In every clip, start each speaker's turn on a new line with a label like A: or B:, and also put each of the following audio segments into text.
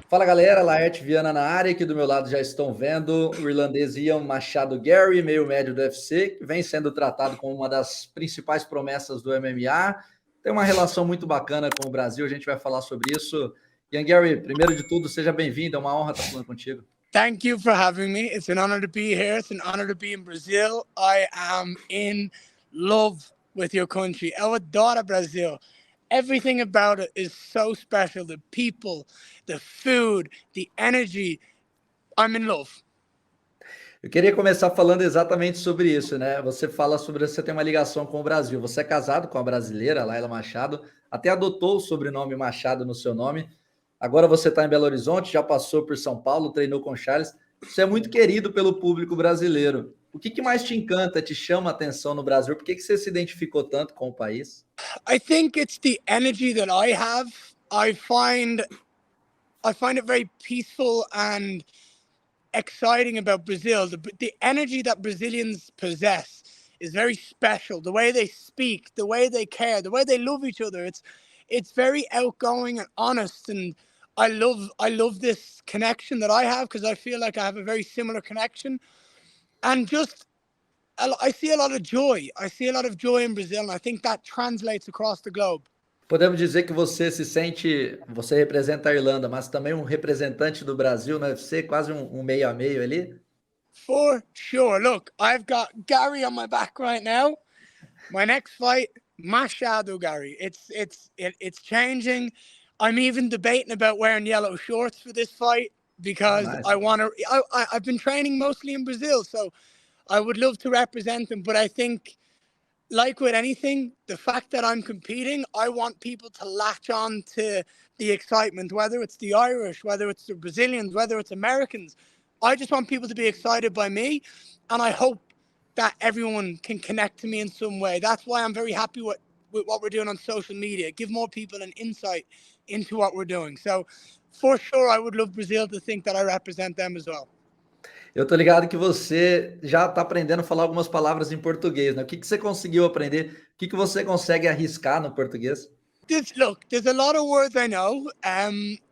A: Fala galera, Laerte Viana na área, aqui do meu lado já estão vendo o irlandês Ian Machado Garry, meio médio do UFC, que vem sendo tratado como uma das principais promessas do MMA, tem uma relação muito bacana com o Brasil, a gente vai falar sobre isso. Ian Garry, primeiro de tudo, seja bem-vindo, é uma honra estar falando contigo.
B: Thank you for having me. It's an honor to be here. It's an honor to be in Brazil. I am in love with your country. Eu adoro Brasil. Everything about it is so special. The people, the food, the energy. I'm in love.
A: Eu queria começar falando exatamente sobre isso, né? Você fala sobre você tem uma ligação com o Brasil. Você é casado com a brasileira, Laila Machado, até adotou o sobrenome Machado no seu nome. Agora você está em Belo Horizonte, já passou por São Paulo, treinou com Charles. Você é muito querido pelo público brasileiro. O que mais te encanta, te chama a atenção no Brasil? Por que você se identificou tanto com o país?
B: I think it's the energy that I have. I find it very peaceful and exciting about Brazil. The energy that Brazilians possess is very special. The way they speak, the way they care, the way they love each other. It's very outgoing and honest, and I love this connection that I have because I feel like I have a very similar connection. And just I see a lot of joy. I see a lot of joy in Brazil, and I think that translates across the globe.
A: Podemos dizer que você se sente, você representa a Irlanda, mas também um representante do Brasil no UFC, quase um meio a meio ali?
B: For sure. Look, I've got Garry on my back right now. My next fight, Machado Garry. It's changing. I'm even debating about wearing yellow shorts for this fight because
A: Nice.
B: I've been training mostly in Brazil, so I would love to represent them. But I think, like with anything, the fact that I'm competing, I want people to latch on to the excitement, whether it's the Irish, whether it's the Brazilians, whether it's Americans. I just want people to be excited by me, and I hope that everyone can connect to me in some way. That's why I'm very happy with what we're doing on social media. Give more people an insight into what we're doing. So for sure, I would love Brazil to think that I represent them as well.
A: Eu tô ligado que você já está aprendendo a falar algumas palavras em português, né? O que você conseguiu aprender? O que você consegue arriscar no português?
B: Look, there's a lot of words I know.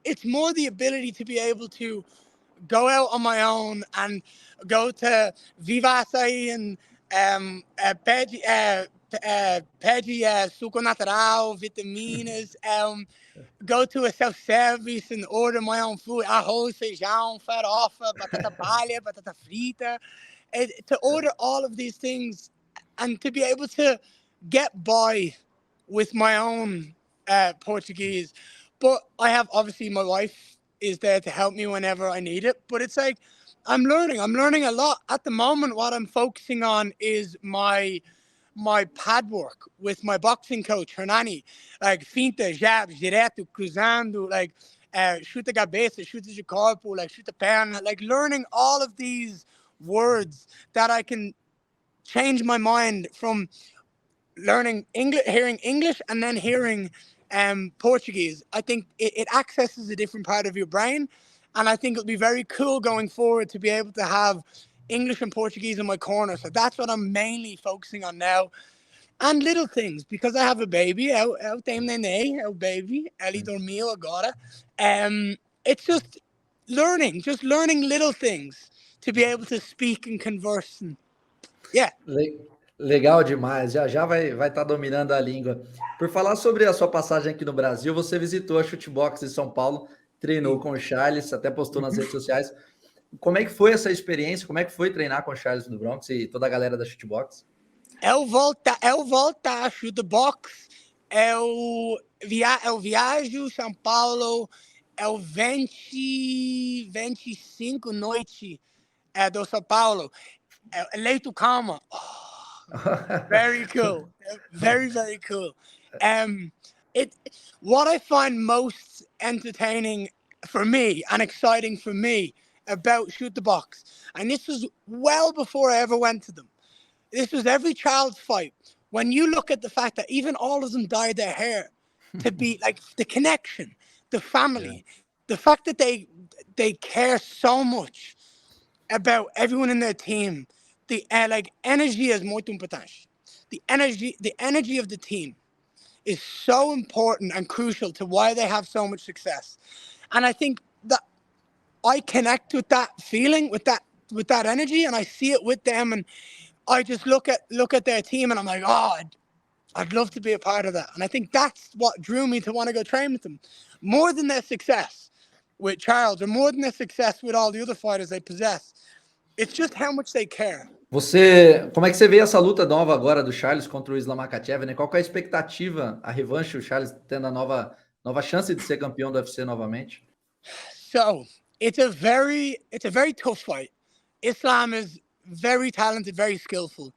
B: It's more the ability to be able to go out on my own and go to Vivaçaí and pede suco natural, vitaminas, go to a self-service and order my own food, arroz, feijão, farofa, batata palha, batata frita, to order all of these things and to be able to get by with my own Portuguese. But I have, obviously, my wife is there to help me whenever I need it. But it's like, I'm learning a lot. At the moment, what I'm focusing on is my pad work with my boxing coach, Hernani. Like finta, jabs, direto, cruzando, like chuta cabeça, chuta de corpo, like chuta perna, like learning all of these words that I can change my mind from learning English, hearing English and then hearing Portuguese. I think it accesses a different part of your brain, and I think it'll be very cool going forward to be able to have English and Portuguese in my corner. So that's what I'm mainly focusing on now. And little things, because I have a baby. Eu tenho neném, é o baby. Ele dormiu agora. It's just learning little things to be able to speak and converse. And, yeah.
A: Legal demais, já vai estar dominando a língua. Por falar sobre a sua passagem aqui no Brasil, você visitou a Shootbox em São Paulo, treinou com o Charles, até postou nas redes sociais. Como é que foi essa experiência? Como é que foi treinar com o Charles no Bronx e toda a galera da Shootbox?
B: Eu voltar a Shootbox, eu viajo São Paulo, eu 25 noite do São Paulo, leito calma. Very cool. Very, very cool. What I find most entertaining for me and exciting for me about Shoot the Box, and this was well before I ever went to them. This was every child's fight. When you look at the fact that even all of them dyed their hair to be like the connection, the family, the fact that they care so much about everyone in their team. The like energy is muito importante. The energy of the team is so important and crucial to why they have so much success. And I think that I connect with that feeling, with that energy, and I see it with them, and I just look at their team, and I'm like, oh, I'd love to be a part of that. And I think that's what drew me to want to go train with them, more than their success with Charles, or more than their success with all the other fighters they possess. It's just how much they care.
A: Como é que você vê essa luta nova agora do Charles contra o Islam Makhachev, né? Qual que é a expectativa, a revanche, o Charles tendo a nova chance de ser campeão do UFC novamente?
B: So it's a very tough fight. Islam is very talented, very skillful.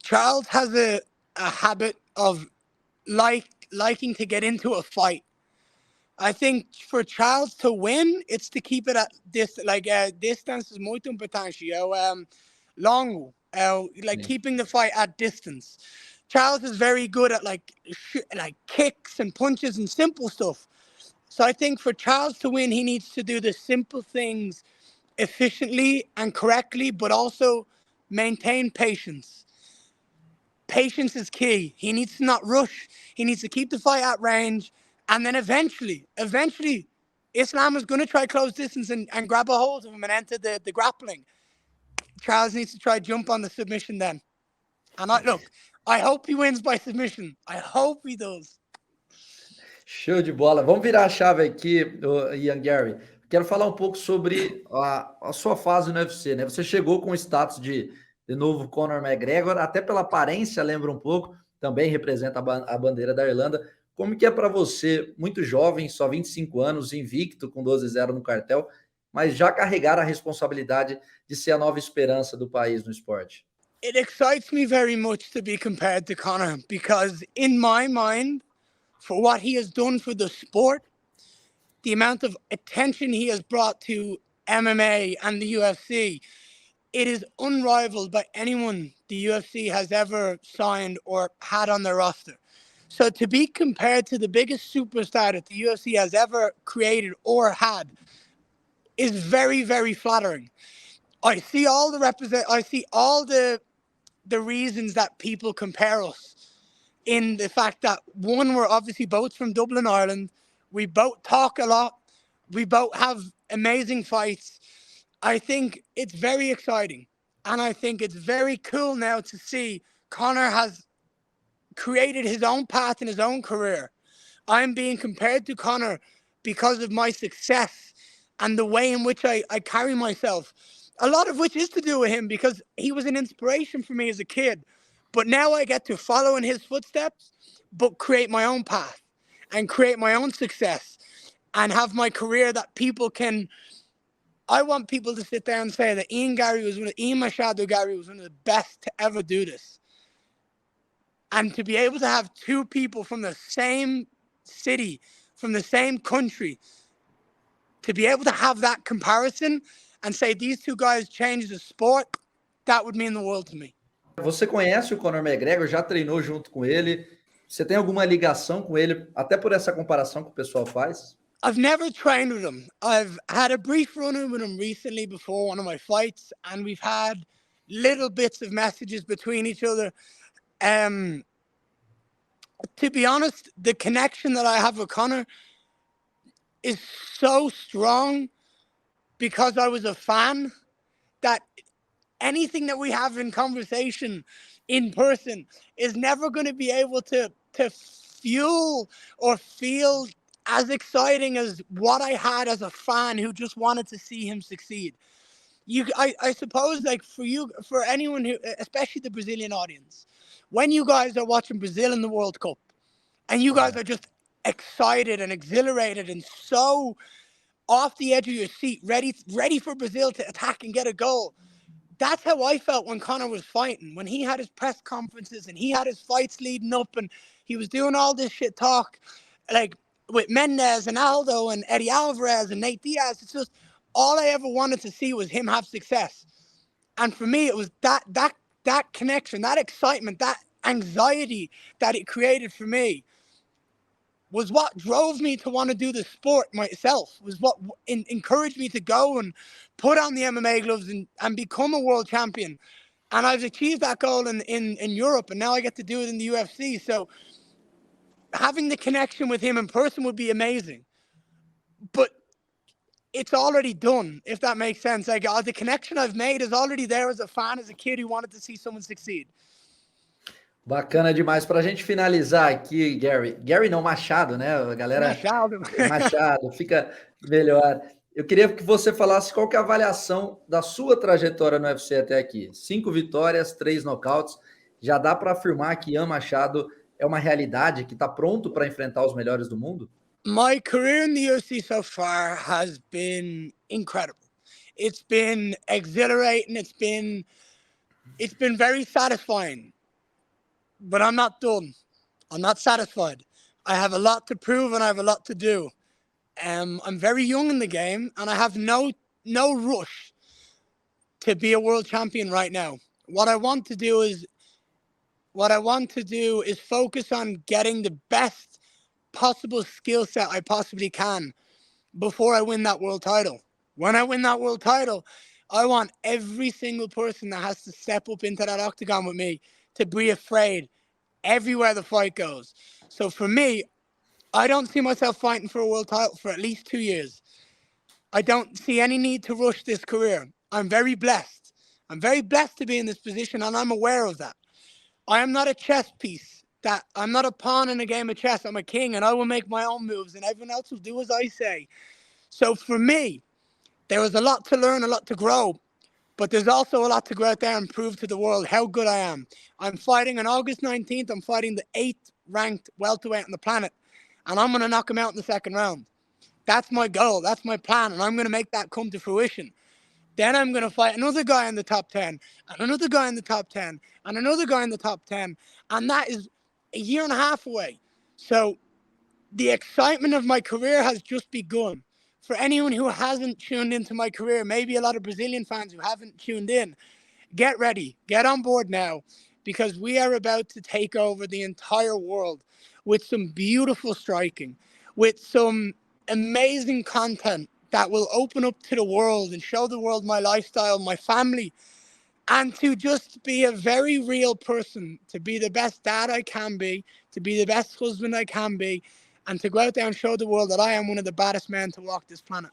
B: Charles has a habit of liking to get into a fight. I think for Charles to win, it's to keep it at this, distance is muito importante. Longo, keeping the fight at distance. Charles is very good at like kicks and punches and simple stuff. So I think for Charles to win, he needs to do the simple things efficiently and correctly, but also maintain patience. Patience is key. He needs to not rush. He needs to keep the fight at range. And then eventually, Islam is going to try close distance and grab a hold of him and enter the grappling. Charles needs to try jump on the submission then. And I hope he wins by submission. I hope he does.
A: Show de bola. Vamos virar a chave aqui, Ian Garry. Quero falar um pouco sobre a sua fase no UFC, né? Você chegou com o status de novo Conor McGregor, até pela aparência lembra um pouco, também representa a bandeira da Irlanda. Como que é para você, muito jovem, só 25 anos, invicto, com 12-0 no cartel, mas já carregar a responsabilidade de ser a nova esperança do país no esporte?
B: It excites me very much to be compared to Conor, because in my mind, for what he has done for the sport, the amount of attention he has brought to MMA and the UFC, it is unrivaled by anyone the UFC has ever signed or had on their roster. So to be compared to the biggest superstar that the UFC has ever created or had is very, very flattering. I see all the reasons that people compare us, in the fact that, one, we're obviously both from Dublin, Ireland. We both talk a lot. We both have amazing fights. I think it's very exciting. And I think it's very cool now to see Conor has created his own path in his own career. I'm being compared to Conor because of my success and the way in which I carry myself. A lot of which is to do with him, because he was an inspiration for me as a kid. But now I get to follow in his footsteps, but create my own path and create my own success and have my career that people can. I want people to sit there and say that Ian Machado Garry was one of the best to ever do this. And to be able to have two people from the same city, from the same country, to be able to have that comparison and say these two guys changed the sport, that would mean the world to me.
A: Você conhece o Conor McGregor? Já treinou junto com ele? Você tem alguma ligação com ele, até por essa comparação que o pessoal faz?
B: I've never trained with him. I've had a brief run-in with him recently before one of my fights, and we've had little bits of messages between each other. To be honest, the connection that I have with Conor is so strong because I was a fan, that anything that we have in conversation in person is never going to be able to fuel or feel as exciting as what I had as a fan who just wanted to see him succeed. I suppose, like, for anyone who, especially the Brazilian audience, when you guys are watching Brazil in the World Cup and you guys are just excited and exhilarated and so off the edge of your seat, ready for Brazil to attack and get a goal. That's how I felt when Conor was fighting, when he had his press conferences and he had his fights leading up and he was doing all this shit talk, like with Mendes and Aldo and Eddie Alvarez and Nate Diaz. It's just, all I ever wanted to see was him have success. And for me, it was that connection, that excitement, that anxiety that it created for me was what drove me to want to do the sport myself, was what encouraged me to go and put on the MMA gloves and become a world champion. And I've achieved that goal in Europe, and now I get to do it in the UFC. So having the connection with him in person would be amazing. but it's already done, if that makes sense. Like, the connection I've made is already there as a fan, as a kid who wanted to see someone succeed.
A: Bacana demais. Para a gente finalizar aqui, Gary não, Machado, né? A galera...
B: Machado.
A: Machado, fica melhor. Eu queria que você falasse qual que é a avaliação da sua trajetória no UFC até aqui. 5 vitórias, 3 nocautes. Já dá para afirmar que Ian Machado é uma realidade, que está pronto para enfrentar os melhores do mundo?
B: My career in the UFC so far has been incredible. It's been exhilarating. It's been very satisfying. But I'm not done. I'm not satisfied. I have a lot to prove and I have a lot to do. I'm very young in the game and I have no rush to be a world champion right now. What I want to do is focus on getting the best possible skill set I possibly can before I win that world title. When I win that world title, I want every single person that has to step up into that octagon with me to be afraid everywhere the fight goes. So for me, I don't see myself fighting for a world title for at least 2 years. I don't see any need to rush this career. I'm very blessed. I'm very blessed to be in this position, and I'm aware of that. I am not a chess piece. I'm not a pawn in a game of chess. I'm a king, and I will make my own moves, and everyone else will do as I say. So for me, there is a lot to learn, a lot to grow. But there's also a lot to go out there and prove to the world how good I am. I'm fighting on August 19th. I'm fighting the 8th ranked welterweight on the planet. And I'm going to knock him out in the second round. That's my goal. That's my plan. And I'm going to make that come to fruition. Then I'm going to fight another guy in the top 10, and another guy in the top 10, and another guy in the top 10. And that is a year and a half away. So the excitement of my career has just begun. For anyone who hasn't tuned into my career, maybe a lot of Brazilian fans who haven't tuned in, get ready, get on board now, because we are about to take over the entire world with some beautiful striking, with some amazing content that will open up to the world and show the world my lifestyle, my family, and to just be a very real person, to be the best dad I can be, to be the best husband I can be, and to go out there and show the world that I am one of the baddest men to walk this planet.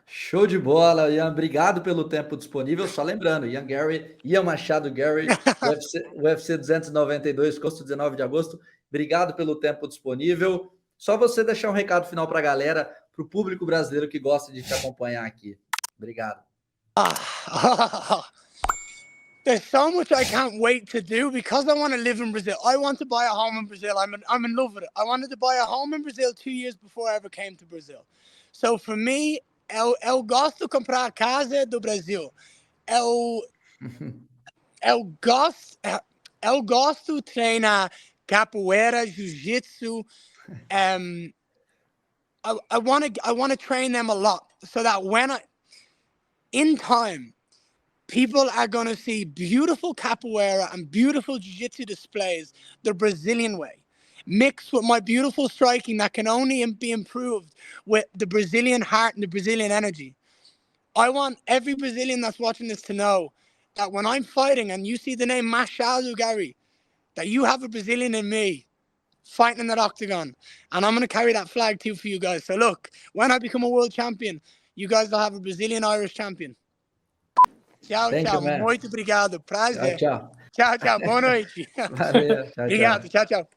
A: Show de bola, Ian. Obrigado pelo tempo disponível. Só lembrando, Ian Machado Garry, UFC 292, custo 19 de agosto. Obrigado pelo tempo disponível. Só você deixar um recado final para a galera, para o público brasileiro que gosta de te acompanhar aqui. Obrigado.
B: There's so much I can't wait to do because I want to live in Brazil. I want to buy a home in Brazil. I'm in love with it. I wanted to buy a home in Brazil 2 years before I ever came to Brazil. So for me, eu gosto de comprar casa do Brasil. Eu gosto de treinar capoeira, jiu-jitsu. I want to train them a lot so that in time, people are going to see beautiful capoeira and beautiful jiu-jitsu displays the Brazilian way, mixed with my beautiful striking that can only be improved with the Brazilian heart and the Brazilian energy. I want every Brazilian that's watching this to know that when I'm fighting and you see the name Machado Garry, that you have a Brazilian in me fighting in that octagon. And I'm going to carry that flag too for you guys. So look, when I become a world champion, you guys will have a Brazilian-Irish champion. Tchau, tchau. Muito obrigado. Prazer.
A: Tchau, tchau.
B: Tchau, tchau. Boa noite.
A: Valeu. Tchau,
B: Obrigado. Tchau, tchau.